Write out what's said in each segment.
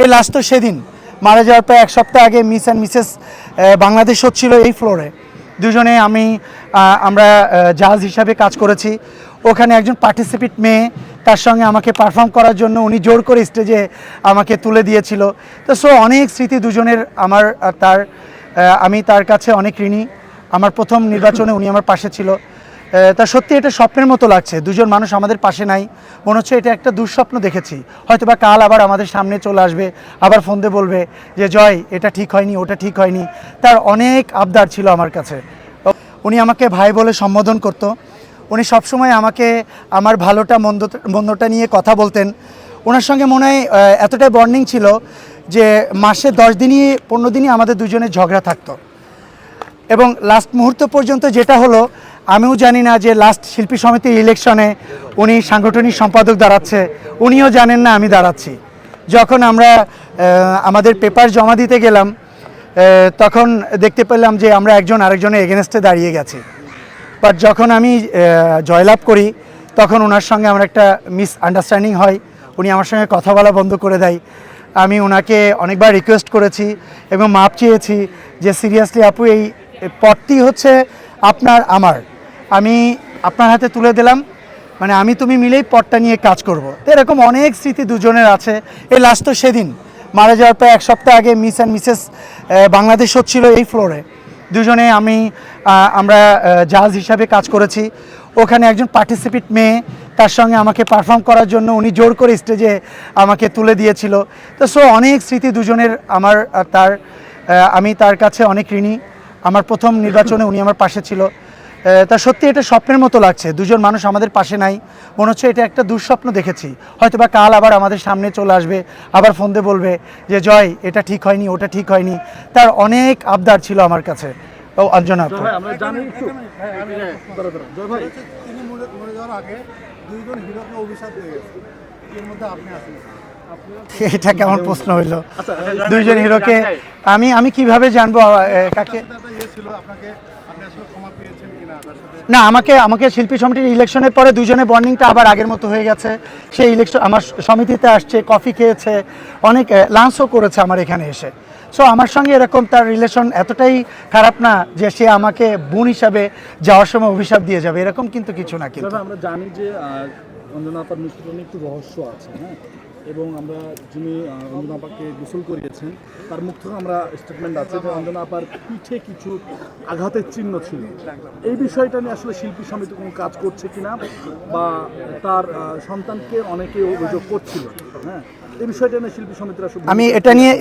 এই লাস্ট তো সেদিন মারা যাওয়ার প্রায় এক সপ্তাহ আগে মিস অ্যান্ড মিসেস বাংলাদেশ হচ্ছিল এই ফ্লোরে। দুজনে আমরা জাজ হিসাবে কাজ করেছি। ওখানে একজন পার্টিসিপেট মেয়ে, তার সঙ্গে আমাকে পারফর্ম করার জন্য উনি জোর করে স্টেজে আমাকে তুলে দিয়েছিল। তো অনেক স্মৃতি দুজনের আমার আর তার। আমি তার কাছে অনেক ঋণী। আমার প্রথম নির্বাচনে উনি আমার পাশে ছিল। তা সত্যি এটা স্বপ্নের মতো লাগছে। দুজন মানুষ আমাদের পাশে নাই, মনে হচ্ছে এটা একটা দুঃস্বপ্ন দেখেছি। হয়তো বা কাল আবার আমাদের সামনে চলে আসবে, আবার ফোন দিয়ে বলবে যে জয় এটা ঠিক হয়নি, ওটা ঠিক হয়নি। তার অনেক আবদার ছিল আমার কাছে। উনি আমাকে ভাই বলে সম্বোধন করত। উনি সবসময় আমাকে আমার ভালোটা মন্দটা নিয়ে কথা বলতেন। ওনার সঙ্গে মনে হয় এতটাই বন্ডিং ছিল যে মাসে 10 দিনই 15 দিনই আমাদের দুজনের ঝগড়া থাকতো। এবং লাস্ট মুহূর্ত পর্যন্ত যেটা হলো, আমিও জানি না যে লাস্ট শিল্পী সমিতির ইলেকশনে উনি সাংগঠনিক সম্পাদক দাঁড়াচ্ছে, উনিও জানেন না আমি দাঁড়াচ্ছি। যখন আমরা আমাদের পেপার জমা দিতে গেলাম, তখন দেখতে পেলাম যে আমরা একজন আরেকজনের এগেনস্টে দাঁড়িয়ে গেছি। বাট যখন আমি জয়লাভ করি, তখন ওনার সঙ্গে আমার একটা মিসআন্ডারস্ট্যান্ডিং হয়। উনি আমার সঙ্গে কথা বলা বন্ধ করে দেয়। আমি ওনাকে অনেকবার রিকোয়েস্ট করেছি এবং মাপ চেয়েছি যে সিরিয়াসলি আপু, এই পদটি হচ্ছে আপনার আমার, আমি আপনার হাতে তুলে দিলাম, মানে আমি তুমি মিলেই পদটা নিয়ে কাজ করব। তো এরকম অনেক স্মৃতি দুজনের আছে। এই লাস্ট তো সেদিন মারা যাওয়ার প্রায় এক সপ্তাহ আগে মিস অ্যান্ড মিসেস বাংলাদেশ হচ্ছিল এই ফ্লোরে। দুজনে আমরা জাজ হিসাবে কাজ করেছি। ওখানে একজন পার্টিসিপেট মেয়ে, তার সঙ্গে আমাকে পারফর্ম করার জন্য উনি জোর করে স্টেজে আমাকে তুলে দিয়েছিল। তো অনেক স্মৃতি দুজনের আমার আর তার। আমি তার কাছে অনেক ঋণী। আমার প্রথম নির্বাচনে উনি আমার পাশে ছিল। তা সত্যি এটা স্বপ্নের মতো লাগছে। দুজন মানুষ আমাদের পাশে নাই, মনে হচ্ছে এটা একটা দুঃস্বপ্ন দেখেছি। হয়তো বা কাল আবার আমাদের সামনে চলে আসবে, আবার ফোন দিয়ে বলবে যে জয় এটা ঠিক হয়নি, ওটা ঠিক হয়নি। তার অনেক আবদার ছিল আমার কাছে। ও অঞ্জনা আপু, আমরা জানি তিনি মরে যাওয়ার আগে দুইজন হিরোকে অভিশাপ দিয়ে গেছে, এর মধ্যে আপনি আছেন। এটা কেমন প্রশ্ন হইলো? দুইজন হিরোকে আমি কিভাবে জানবো কাকে? না, আমাকে শিল্পী সমিতির ইলেকশনের পরে দুজনের বন্ডিংটা আবার আগের মতো হয়ে গেছে। সেই ইলেকশন আমার সমিতিতে আসছে, কফি খেয়েছে, অনেক লাঞ্চও করেছে আমার এখানে এসে। আমার সঙ্গে এরকম তার রিলেশন এতটাই খারাপ না যে সে আমাকে বোন হিসাবে যাওয়ার সময় অভিশাপ দিয়ে যাবে, এরকম কিন্তু কিছু না। কিন্তু আমরা জানি যে অঞ্জনা আপার মৃত্যুটা নিয়ে একটু রহস্য আছে, হ্যাঁ, এবং আমরা যিনি অঞ্জনা আপাকে গোসল করিয়েছেন তার মুখ থেকে আমরা স্টেটমেন্ট আছে যে অঞ্জনা আপার পিঠে কিছু আঘাতের চিহ্ন ছিল। এই বিষয়টা নিয়ে আসলে শিল্পী সমিতি কোনো কাজ করছে কিনা, বা তার সন্তানকে অনেকে অভিযোগ করছিল, হ্যাঁ, এই বিষয়টা নিয়ে শিল্পী সমিতির আসলে আমি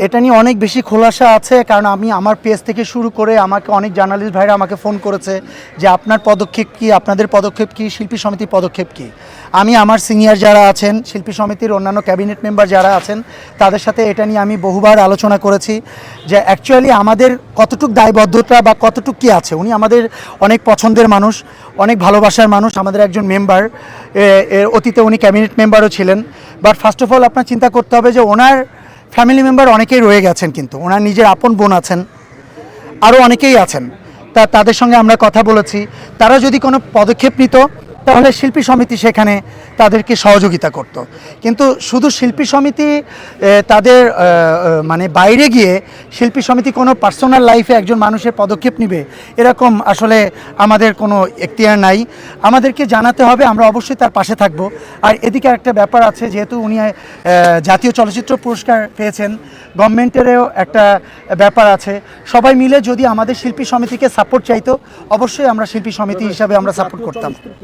এটা নিয়ে অনেক বেশি খোলাসা আছে। কারণ আমি আমার পেজ থেকে শুরু করে আমাকে অনেক জার্নালিস্ট ভাইরা আমাকে ফোন করেছে যে আপনার পদক্ষেপ কী, আপনাদের পদক্ষেপ কী, শিল্পী সমিতির পদক্ষেপ কী। আমি আমার সিনিয়র যারা আছেন, শিল্পী সমিতির অন্যান্য ক্যাবিনেট মেম্বার যারা আছেন, তাদের সাথে এটা নিয়ে আমি বহুবার আলোচনা করেছি যে অ্যাকচুয়ালি আমাদের কতটুক দায়বদ্ধতা বা কতটুক কী আছে। উনি আমাদের অনেক পছন্দের মানুষ, অনেক ভালোবাসার মানুষ, আমাদের একজন মেম্বার। অতীতে উনি ক্যাবিনেট মেম্বারও ছিলেন। বাট ফার্স্ট অফ অল আপনার চিন্তা করতে হবে যে ওনার ফ্যামিলি মেম্বার অনেকেই রয়ে গেছেন, কিন্তু ওনার নিজের আপন বোন আছেন, আরও অনেকেই আছেন। তাদের সঙ্গে আমরা কথা বলেছি, তারা যদি কোনো পদক্ষেপ নিত তাহলে শিল্পী সমিতি সেখানে তাদেরকে সহযোগিতা করত। কিন্তু শুধু শিল্পী সমিতি তাদের মানে বাইরে গিয়ে শিল্পী সমিতি কোনো পার্সোনাল লাইফে একজন মানুষের পদক্ষেপ নেবে, এরকম আসলে আমাদের কোনো এখতিয়ার নাই। আমাদেরকে জানাতে হবে, আমরা অবশ্যই তার পাশে থাকব। আর এদিকে একটা ব্যাপার আছে, যেহেতু উনি জাতীয় চলচ্চিত্র পুরস্কার পেয়েছেন, গভর্নমেন্টেরও একটা ব্যাপার আছে। সবাই মিলে যদি আমাদের শিল্পী সমিতিকে সাপোর্ট চাইতো, অবশ্যই আমরা শিল্পী সমিতি হিসাবে আমরা সাপোর্ট করতাম।